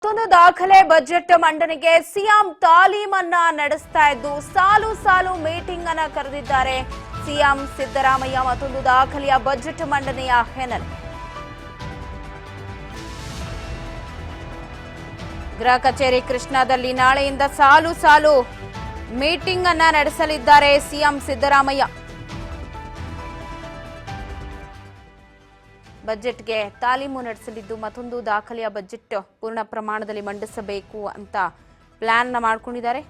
ಮತ್ತೊಂದು ದಾಖಲೆ ಬಜೆಟ್ ಮಂಡನೆಗೆ ಸಿಎಂ ತಾಲೀಮನ್ನ ನಡೆಸ್ತಾ ಇದ್ದು ಸಾಲು ಸಾಲು ಮೀಟಿಂಗ್ ಅನ್ನ ಕರೆದಿದ್ದಾರೆ ಸಿಎಂ ಸಿದ್ದರಾಮಯ್ಯ. ಮತ್ತೊಂದು ದಾಖಲೆಯ ಬಜೆಟ್ ಮಂಡನೆಯ ಹಿನ್ನೆಲೆ ಗೃಹ ಕಚೇರಿ ಕೃಷ್ಣಾದಲ್ಲಿ ನಾಳೆಯಿಂದ ಸಾಲು ಸಾಲು ಮೀಟಿಂಗ್ ಅನ್ನ ನಡೆಸಲಿದ್ದಾರೆ ಸಿಎಂ ಸಿದ್ದರಾಮಯ್ಯ. ಬಜೆಟ್ಗೆ ತಾಲೀಮು ನಡೆಸಲಿದ್ದು ಮತ್ತೊಂದು ದಾಖಲೆಯ ಬಜೆಟ್ ಪೂರ್ಣ ಪ್ರಮಾಣದಲ್ಲಿ ಮಂಡಿಸಬೇಕು ಅಂತ ಪ್ಲಾನ್ ಮಾಡಿಕೊಂಡಿದ್ದಾರೆ.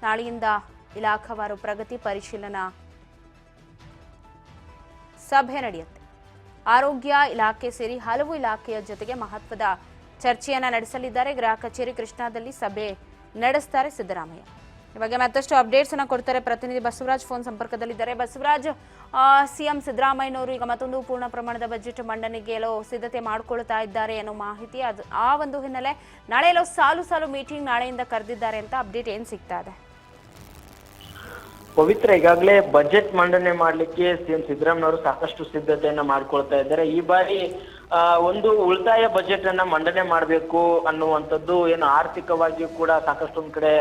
ನಾಳೆಯಿಂದ ಇಲಾಖಾವಾರು ಪ್ರಗತಿ ಪರಿಶೀಲನಾ ಸಭೆ ನಡೆಯುತ್ತೆ. ಆರೋಗ್ಯ ಇಲಾಖೆ ಸೇರಿ ಹಲವು ಇಲಾಖೆಯ ಜೊತೆಗೆ ಮಹತ್ವದ ಚರ್ಚೆಯನ್ನ ನಡೆಸಲಿದ್ದಾರೆ. ಗೃಹ ಕಚೇರಿ ಕೃಷ್ಣಾದಲ್ಲಿ ಸಭೆ ನಡೆಸ್ತಾರೆ ಸಿದ್ದರಾಮಯ್ಯ. ಈ ಬಗ್ಗೆ ಮತ್ತಷ್ಟು ಅಪ್ಡೇಟ್ಸ್ ಅನ್ನ ಕೊಡ್ತಾರೆ ಪ್ರತಿನಿಧಿ ಬಸವರಾಜ್ ಫೋನ್ ಸಂಪರ್ಕದಲ್ಲಿದ್ದಾರೆ. ಬಸವರಾಜ್, ಸಿಎಂ ಸಿದ್ದರಾಮಯ್ಯನವರು ಈಗ ಮತ್ತೊಂದು ಪೂರ್ಣ ಪ್ರಮಾಣದ ಬಜೆಟ್ ಮಂಡನೆಗೆ ಎಲ್ಲೋ ಸಿದ್ಧತೆ ಮಾಡ್ಕೊಳ್ತಾ ಇದ್ದಾರೆ ಅನ್ನೋ ಮಾಹಿತಿ, ಆ ಒಂದು ಹಿನ್ನೆಲೆ ನಾಳೆ ಎಲ್ಲೋ ಸಾಲು ಸಾಲು ಮೀಟಿಂಗ್ ನಾಳೆಯಿಂದ ಕರೆದಿದ್ದಾರೆ ಅಂತ ಅಪ್ಡೇಟ್ ಏನ್ ಸಿಗ್ತಾ ಇದೆ? ಪವಿತ್ರ, ಈಗಾಗಲೇ ಬಜೆಟ್ ಮಂಡನೆ ಮಾಡ್ಲಿಕ್ಕೆ ಸಿಎಂ ಸಿದ್ದರಾಮಯ್ಯನವರು ಸಾಕಷ್ಟು ಸಿದ್ಧತೆಯನ್ನ ಮಾಡ್ಕೊಳ್ತಾ ಇದ್ದಾರೆ. ಈ ಬಾರಿ ಒಂದು ಉಳಿತಾಯ ಬಜೆಟ್ ಅನ್ನ ಮಂಡನೆ ಮಾಡಬೇಕು ಅನ್ನುವಂಥದ್ದು ಏನು ಆರ್ಥಿಕವಾಗಿಯೂ ಕೂಡ ಸಾಕಷ್ಟು ಒಂದ್ ಕಡೆ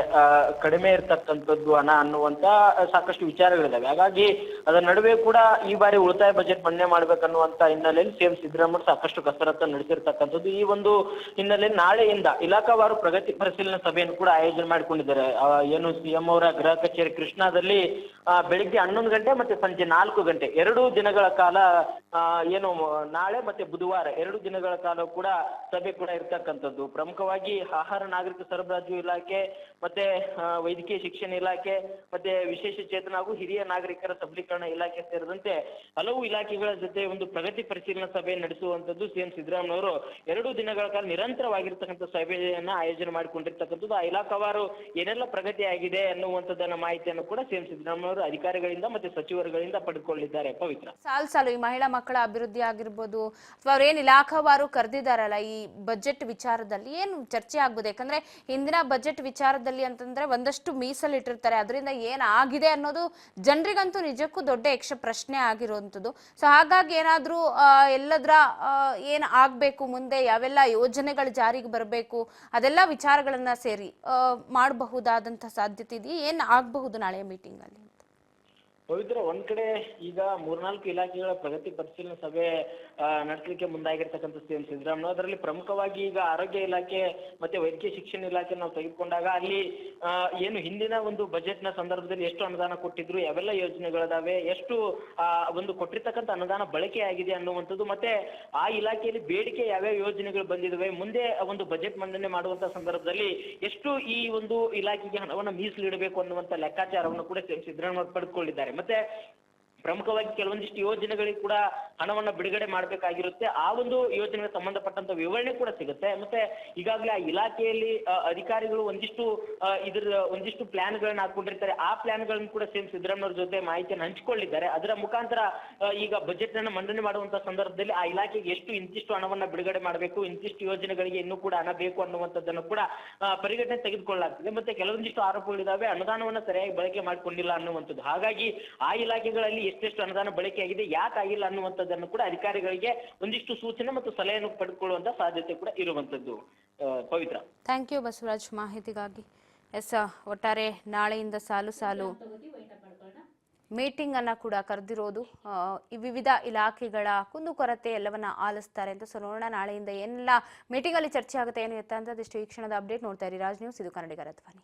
ಕಡಿಮೆ ಇರ್ತಕ್ಕಂಥದ್ದು ಹಣ ಅನ್ನುವಂತ ಸಾಕಷ್ಟು ವಿಚಾರಗಳಿದಾವೆ. ಹಾಗಾಗಿ ಅದರ ನಡುವೆ ಕೂಡ ಈ ಬಾರಿ ಉಳಿತಾಯ ಬಜೆಟ್ ಮಂಡನೆ ಮಾಡ್ಬೇಕನ್ನುವಂತ ಹಿನ್ನೆಲೆಯಲ್ಲಿ ಸಿಎಂ ಸಿದ್ದರಾಮಯ್ಯ ಸಾಕಷ್ಟು ಕಸರತ್ತು ನಡೆಸಿರ್ತಕ್ಕಂಥದ್ದು. ಈ ಒಂದು ಹಿನ್ನೆಲೆಯಲ್ಲಿ ನಾಳೆಯಿಂದ ಇಲಾಖಾವಾರು ಪ್ರಗತಿ ಪರಿಶೀಲನಾ ಸಭೆಯನ್ನು ಕೂಡ ಆಯೋಜನೆ ಮಾಡಿಕೊಂಡಿದ್ದಾರೆ. ಏನು ಸಿಎಂ ಅವರ ಗೃಹ ಕಚೇರಿ ಕೃಷ್ಣಾದಲ್ಲಿ ಬೆಳಿಗ್ಗೆ 11 ಗಂಟೆ ಮತ್ತೆ ಸಂಜೆ 4 ಗಂಟೆ 2 ದಿನಗಳ ಕಾಲ ಏನು ನಾಳೆ ಮತ್ತೆ ಬುಧವಾರ 2 ದಿನಗಳ ಕಾಲ ಕೂಡ ಸಭೆ ಕೂಡ ಇರ್ತಕ್ಕಂಥದ್ದು. ಪ್ರಮುಖವಾಗಿ ಆಹಾರ ನಾಗರಿಕ ಸರಬರಾಜು ಇಲಾಖೆ ಮತ್ತೆ ವೈದ್ಯಕೀಯ ಶಿಕ್ಷಣ ಇಲಾಖೆ ಮತ್ತೆ ವಿಶೇಷ ಚೇತನ ಹಾಗೂ ಹಿರಿಯ ನಾಗರಿಕರ ಸಬಲೀಕರಣ ಇಲಾಖೆ ಸೇರಿದಂತೆ ಹಲವು ಇಲಾಖೆಗಳ ಜೊತೆ ಒಂದು ಪ್ರಗತಿ ಪರಿಶೀಲನಾ ಸಭೆ ನಡೆಸುವಂತದ್ದು ಸಿಎಂ ಸಿದ್ದರಾಮಯ್ಯನವರು 2 ದಿನಗಳ ಕಾಲ ನಿರಂತರವಾಗಿರ್ತಕ್ಕಂಥ ಸಭೆಯನ್ನ ಆಯೋಜನೆ ಮಾಡಿಕೊಂಡಿರ್ತಕ್ಕಂಥದ್ದು. ಆ ಇಲಾಖಾವಾರು ಏನೆಲ್ಲ ಪ್ರಗತಿ ಆಗಿದೆ ಅನ್ನುವಂಥದ್ದನ್ನ ಮಾಹಿತಿಯನ್ನು ಕೂಡ ಸಿಎಂ ಸಿದ್ದರಾಮಯ್ಯನವರು ಅಧಿಕಾರಿಗಳಿಂದ ಮತ್ತೆ ಸಚಿವರುಗಳಿಂದ ಪಡೆದುಕೊಂಡಿದ್ದಾರೆ. ಪವಿತ್ರ, ಸಾಲು ಈ ಮಹಿಳಾ ಮಕ್ಕಳ ಅಭಿವೃದ್ಧಿ ಆಗಿರ್ಬೋದು ಅಥವಾ ಅವ್ರೇನ್ ಇಲಾಖಾವಾರು ಕರೆದಿದ್ದಾರಲ್ಲ ಈ ಬಜೆಟ್ ವಿಚಾರದಲ್ಲಿ ಏನು ಚರ್ಚೆ ಆಗ್ಬೋದು? ಯಾಕಂದ್ರೆ ಹಿಂದಿನ ಬಜೆಟ್ ವಿಚಾರದಲ್ಲಿ ಅಂತಂದ್ರೆ ಒಂದಷ್ಟು ಮೀಸಲಿಟ್ಟಿರ್ತಾರೆ, ಅದರಿಂದ ಏನ್ ಆಗಿದೆ ಅನ್ನೋದು ಜನರಿಗಂತೂ ನಿಜಕ್ಕೂ ದೊಡ್ಡ ಯಕ್ಷ ಪ್ರಶ್ನೆ ಆಗಿರುವಂಥದ್ದು. ಸೊ ಹಾಗಾಗಿ ಏನಾದ್ರೂ ಎಲ್ಲದರ ಏನ್ ಆಗ್ಬೇಕು, ಮುಂದೆ ಯಾವೆಲ್ಲ ಯೋಜನೆಗಳು ಜಾರಿಗೆ ಬರಬೇಕು, ಅದೆಲ್ಲ ವಿಚಾರಗಳನ್ನ ಸೇರಿ ಮಾಡಬಹುದಾದಂತ ಸಾಧ್ಯತೆ ಇದೆಯಾ? ಏನ್ ಆಗಬಹುದು ನಾಳೆಯ ಮೀಟಿಂಗ್ ಅಲ್ಲಿ? ಪವಿತ್ರ, ಒಂದ್ ಕಡೆ ಈಗ 3-4 ಇಲಾಖೆಗಳ ಪ್ರಗತಿ ಪರಿಶೀಲನಾ ಸಭೆ ನಡೆಸಲಿಕ್ಕೆ ಮುಂದಾಗಿರ್ತಕ್ಕಂಥ ಸಿಎಂ ಸಿದ್ದರಾಮಯ್ಯ. ಅದರಲ್ಲಿ ಪ್ರಮುಖವಾಗಿ ಈಗ ಆರೋಗ್ಯ ಇಲಾಖೆ ಮತ್ತೆ ವೈದ್ಯಕೀಯ ಶಿಕ್ಷಣ ಇಲಾಖೆ ನಾವು ತೆಗೆದುಕೊಂಡಾಗ ಅಲ್ಲಿ ಏನು ಹಿಂದಿನ ಒಂದು ಬಜೆಟ್ ನ ಸಂದರ್ಭದಲ್ಲಿ ಎಷ್ಟು ಅನುದಾನ ಕೊಟ್ಟಿದ್ರು, ಯಾವೆಲ್ಲ ಯೋಜನೆಗಳಿದಾವೆ, ಎಷ್ಟು ಒಂದು ಕೊಟ್ಟಿರ್ತಕ್ಕಂಥ ಅನುದಾನ ಬಳಕೆ ಆಗಿದೆ ಅನ್ನುವಂಥದ್ದು, ಮತ್ತೆ ಆ ಇಲಾಖೆಯಲ್ಲಿ ಬೇಡಿಕೆ ಯಾವ್ಯಾವ ಯೋಜನೆಗಳು ಬಂದಿದಾವೆ, ಮುಂದೆ ಒಂದು ಬಜೆಟ್ ಮಂಡನೆ ಮಾಡುವಂತ ಸಂದರ್ಭದಲ್ಲಿ ಎಷ್ಟು ಈ ಒಂದು ಇಲಾಖೆಗೆ ಹಣವನ್ನು ಮೀಸಲಿಡಬೇಕು ಅನ್ನುವಂತ ಲೆಕ್ಕಾಚಾರವನ್ನು ಕೂಡ ಸಿಎಂ ಸಿದ್ದರಾಮಯ್ಯ ಪಡೆದುಕೊಂಡಿದ್ದಾರೆ. ಮತ್ತೆ ಪ್ರಮುಖವಾಗಿ ಕೆಲವೊಂದಿಷ್ಟು ಯೋಜನೆಗಳಿಗೆ ಕೂಡ ಹಣವನ್ನ ಬಿಡುಗಡೆ ಮಾಡಬೇಕಾಗಿರುತ್ತೆ. ಆ ಒಂದು ಯೋಜನೆಗೆ ಸಂಬಂಧಪಟ್ಟಂತ ವಿವರಣೆ ಕೂಡ ಸಿಗುತ್ತೆ. ಮತ್ತೆ ಈಗಾಗಲೇ ಆ ಇಲಾಖೆಯಲ್ಲಿ ಅಧಿಕಾರಿಗಳು ಒಂದಿಷ್ಟು ಪ್ಲಾನ್ ಗಳನ್ನ ಹಾಕೊಂಡಿರ್ತಾರೆ. ಆ ಪ್ಲಾನ್ ಗಳನ್ನು ಕೂಡ ಸಿಎಂ ಸಿದ್ದರಾಮಯ್ಯ ಜೊತೆ ಮಾಹಿತಿಯನ್ನು ಹಂಚಿಕೊಳ್ಳಿದ್ದಾರೆ. ಅದರ ಮುಖಾಂತರ ಈಗ ಬಜೆಟ್ ಅನ್ನ ಮಂಡನೆ ಮಾಡುವಂತ ಸಂದರ್ಭದಲ್ಲಿ ಆ ಇಲಾಖೆಗೆ ಇಂತಿಷ್ಟು ಹಣವನ್ನ ಬಿಡುಗಡೆ ಮಾಡಬೇಕು, ಇಂತಿಷ್ಟು ಯೋಜನೆಗಳಿಗೆ ಇನ್ನೂ ಕೂಡ ಹಣ ಬೇಕು ಅನ್ನುವಂಥದ್ದನ್ನು ಕೂಡ ಪರಿಗಣನೆ ತೆಗೆದುಕೊಳ್ಳಲಾಗ್ತದೆ. ಮತ್ತೆ ಕೆಲವೊಂದಿಷ್ಟು ಆರೋಪಗಳಿದಾವೆ, ಅನುದಾನವನ್ನ ಸರಿಯಾಗಿ ಬಳಕೆ ಮಾಡಿಕೊಂಡಿಲ್ಲ ಅನ್ನುವಂಥದ್ದು. ಹಾಗಾಗಿ ಆ ಇಲಾಖೆಗಳಲ್ಲಿ ಎಷ್ಟೆಷ್ಟು ಅನುದಾನ ಬಳಕೆ ಆಗಿದೆ, ಯಾಕೆ ಆಗಿಲ್ಲ ಅನ್ನುವಂಥದ್ದನ್ನು ಕೂಡ ಅಧಿಕಾರಿಗಳಿಗೆ ಒಂದಿಷ್ಟು ಸೂಚನೆ ಮತ್ತು ಸಲಹೆಯನ್ನು ಪಡೆದುಕೊಳ್ಳುವಂತ ಸಾಧ್ಯತೆ ಕೂಡ ಇರುವಂತದ್ದು. ಪವಿತ್ರ, ಥ್ಯಾಂಕ್ ಯು ಬಸವರಾಜ್ ಮಾಹಿತಿಗಾಗಿ. ಒಟ್ಟಾರೆ ನಾಳೆಯಿಂದ ಸಾಲು ಸಾಲು ಮೀಟಿಂಗ್ ಅನ್ನ ಕೂಡ ಕರೆದಿರೋದು, ವಿವಿಧ ಇಲಾಖೆಗಳ ಕುಂದುಕೊರತೆ ಎಲ್ಲವನ್ನ ಆಲಿಸ್ತಾರೆ ಅಂತ. ಸೊ ನೋಡೋಣ ನಾಳೆಯಿಂದ ಏನೆಲ್ಲ ಮೀಟಿಂಗ್ ಅಲ್ಲಿ ಚರ್ಚೆ ಆಗುತ್ತೆ ಏನು ಎತ್ತ ಅಂತ. ಅದಷ್ಟು ಈ ಕ್ಷಣದ ಅಪ್ಡೇಟ್ ನೋಡ್ತಾ ಇರಿ ರಾಜ್ ನ್ಯೂಸ್, ಇದು ಕನ್ನಡಿಗರ ಧ್ವನಿ.